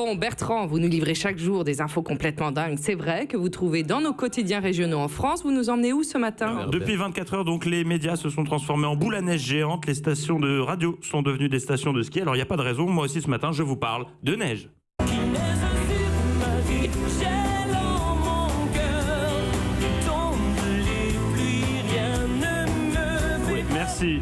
Bon, Bertrand, vous nous livrez chaque jour des infos complètement dingues. C'est vrai que vous trouvez dans nos quotidiens régionaux en France. Vous nous emmenez où ce matin ? Alors, depuis 24 heures, donc, les médias se sont transformés en boules à neige géantes. Les stations de radio sont devenues des stations de ski. Alors, il n'y a pas de raison. Moi aussi, ce matin, je vous parle de neige.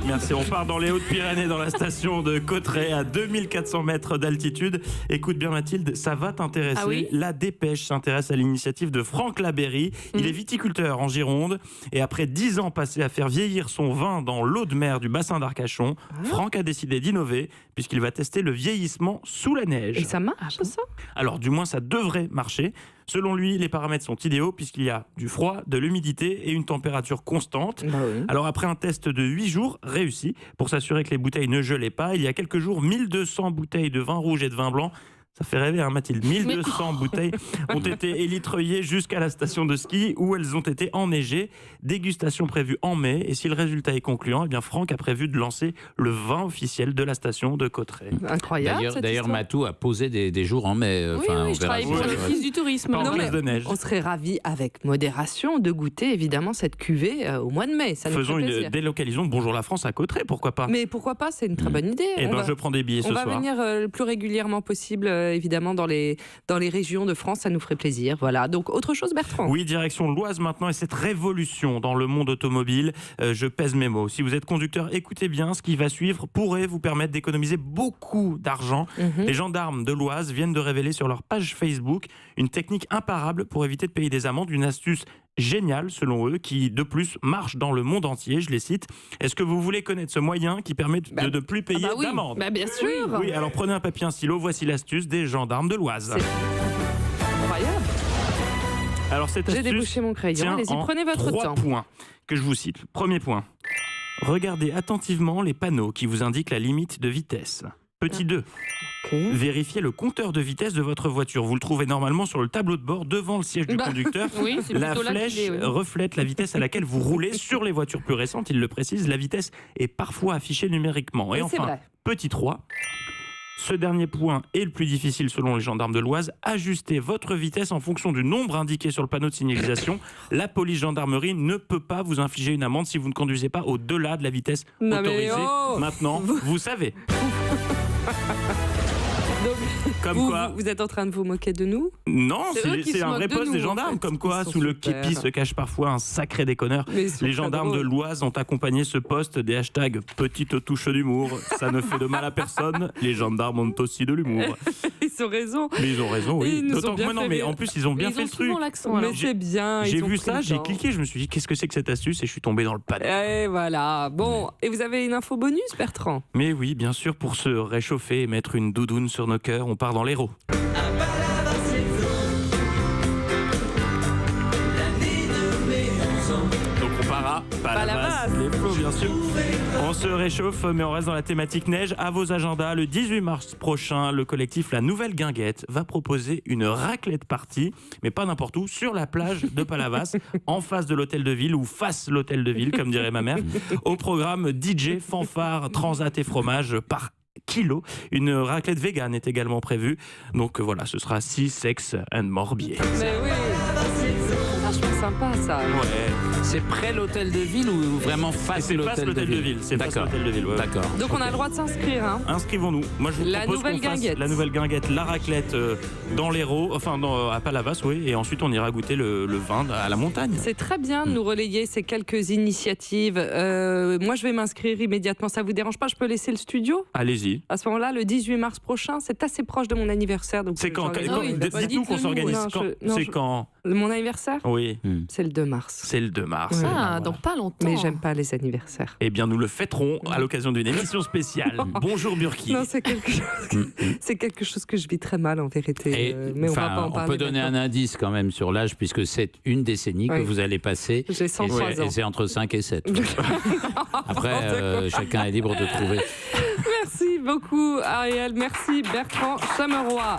Merci. On part dans les Hautes-Pyrénées, dans la station de Cauterets, à 2400 mètres d'altitude. Écoute bien Mathilde, ça va t'intéresser. Ah oui ? La Dépêche s'intéresse à l'initiative de Franck Labéry. Il est viticulteur en Gironde. Et après 10 ans passés à faire vieillir son vin dans l'eau de mer du bassin d'Arcachon, Franck a décidé d'innover puisqu'il va tester le vieillissement sous la neige. Et ça marche, ça ? Alors, du moins, ça devrait marcher. Selon lui, les paramètres sont idéaux puisqu'il y a du froid, de l'humidité et une température constante. Bah oui. Alors, après un test de 8 jours réussi, pour s'assurer que les bouteilles ne gelaient pas, il y a quelques jours, 1200 bouteilles de vin rouge et de vin blanc. Ça fait rêver, hein, Mathilde. 1200 bouteilles ont été élitreuillées jusqu'à la station de ski où elles ont été enneigées. Dégustation prévue en mai. Et si le résultat est concluant, eh bien Franck a prévu de lancer le vin officiel de la station de Cauterets. Incroyable. D'ailleurs, Matou a posé des jours en mai. Oui, je travaille pour l'Office du tourisme. Pas en Non, plus de neige. On serait ravis, avec modération, de goûter évidemment cette cuvée au mois de mai. Ça nous Faisons ferait une plaisir. délocalisation de Bonjour la France à Cauterets, pourquoi pas ? Mais pourquoi pas ? C'est une très bonne idée. Eh ben, je prends des billets ce On va soir. venir le plus régulièrement possible, évidemment, dans les régions de France. Ça nous ferait plaisir. Voilà. Donc, autre chose, Bertrand ? Oui, direction l'Oise maintenant et cette révolution dans le monde automobile. Je pèse mes mots. Si vous êtes conducteur, écoutez bien, ce qui va suivre pourrait vous permettre d'économiser beaucoup d'argent. Les gendarmes de l'Oise viennent de révéler sur leur page Facebook une technique imparable pour éviter de payer des amendes, une astuce géniale selon eux, qui de plus marche dans le monde entier, je les cite. Est-ce que vous voulez connaître ce moyen qui permet de ne plus payer oui. d'amende ? Bien sûr. Oui, alors prenez un papier, un stylo, voici l'astuce des gendarmes de l'Oise. C'est incroyable. Alors cette J'ai astuce débouché mon crayon. tient Allez-y, en prenez votre 3 temps. points que je vous cite. Premier point. Regardez attentivement les panneaux qui vous indiquent la limite de vitesse. Petit 2. Ok. Vérifiez le compteur de vitesse de votre voiture. Vous le trouvez normalement sur le tableau de bord devant le siège du conducteur. Oui, c'est La plutôt là flèche qu'il est, oui. reflète la vitesse à laquelle vous roulez. Sur les voitures plus récentes, il le précise, la vitesse est parfois affichée numériquement. Et Oui, c'est enfin, vrai. petit 3. Ce dernier point est le plus difficile selon les gendarmes de l'Oise. Ajustez votre vitesse en fonction du nombre indiqué sur le panneau de signalisation. La police gendarmerie ne peut pas vous infliger une amende si vous ne conduisez pas au-delà de la vitesse Non, mais autorisée. oh Maintenant, vous savez. Donc, Comme quoi... vous êtes en train de vous moquer de nous ? Non, C'est eux qui c'est se un vrai moquent de poste des nous, en gendarmes. fait. Comme quoi, Ils sont sous le super. képi se cache parfois un sacré déconneur. Mais ils sont Les très gendarmes de drôles. l'Oise ont accompagné ce poste des hashtags petite touche d'humour. Ça ne fait de mal à personne. Les gendarmes ont aussi de l'humour. Ils ont raison. Mais ils ont raison, Ils oui. nous ont D'autant que bien moi, non, fait mais rire. en plus, ils ont bien Ils fait ont le truc. souvent l'accent. Mais alors. c'est bien. J'ai ils ont vu pris ça, le j'ai temps. cliqué, je me suis dit, qu'est-ce que c'est que cette astuce ? Et je suis tombé dans le panneau. Et voilà. Bon, et vous avez une info bonus, Bertrand ? Mais oui, bien sûr, pour se réchauffer et mettre une doudoune sur nos cœurs, on part dans l'Hérault. Donc on part à Palavas, les flots bien sûr. On se réchauffe, mais on reste dans la thématique neige. À vos agendas, le 18 mars prochain, le collectif La Nouvelle Guinguette va proposer une raclette party, mais pas n'importe où, sur la plage de Palavas, en face de l'hôtel de ville, ou face l'hôtel de ville, comme dirait ma mère. Au programme DJ, fanfare, transat et fromage par kilo. Une raclette vegan est également prévue. Donc voilà, ce sera Sea, Sex and More Beer. Mais oui. C'est vachement sympa, ça. Ouais. C'est près l'hôtel de ville ou vraiment face C'est face l'hôtel de ville? C'est face D'accord. l'hôtel de ville. Ouais. D'accord. Donc, on a le droit de s'inscrire, hein. Inscrivons-nous. Moi, je vous La propose Nouvelle qu'on fasse Guinguette. la Nouvelle Guinguette, la raclette dans l'Hérault, enfin à Palavas, oui. Et ensuite, on ira goûter le vin à la montagne. C'est très bien de nous relayer ces quelques initiatives. Moi, je vais m'inscrire immédiatement. Ça vous dérange pas ? Je peux laisser le studio ? Allez-y. À ce moment-là, le 18 mars prochain, c'est assez proche de mon anniversaire. Donc C'est quand, j'organise- oui, bah, dites-nous qu'on dites-le s'organise. nous. Quand Non, je- non, C'est je- quand Mon anniversaire ? Oui, C'est le 2 mars. c'est le 2 mars. Ouais. Ah, Voilà. donc pas longtemps. Mais j'aime pas les anniversaires. Eh bien, nous le fêterons à l'occasion d'une émission spéciale. Bonjour Burki. Non, c'est quelque chose que je vis très mal en vérité. Et, Mais on va enfin, pas en on parler. peut donner maintenant. un indice quand même sur l'âge, puisque c'est une décennie que Oui. vous allez passer. J'ai 103 et ans. c'est entre 5 et 7. Après, chacun est libre de trouver. Merci beaucoup, Ariel. Merci, Bertrand Chameroy.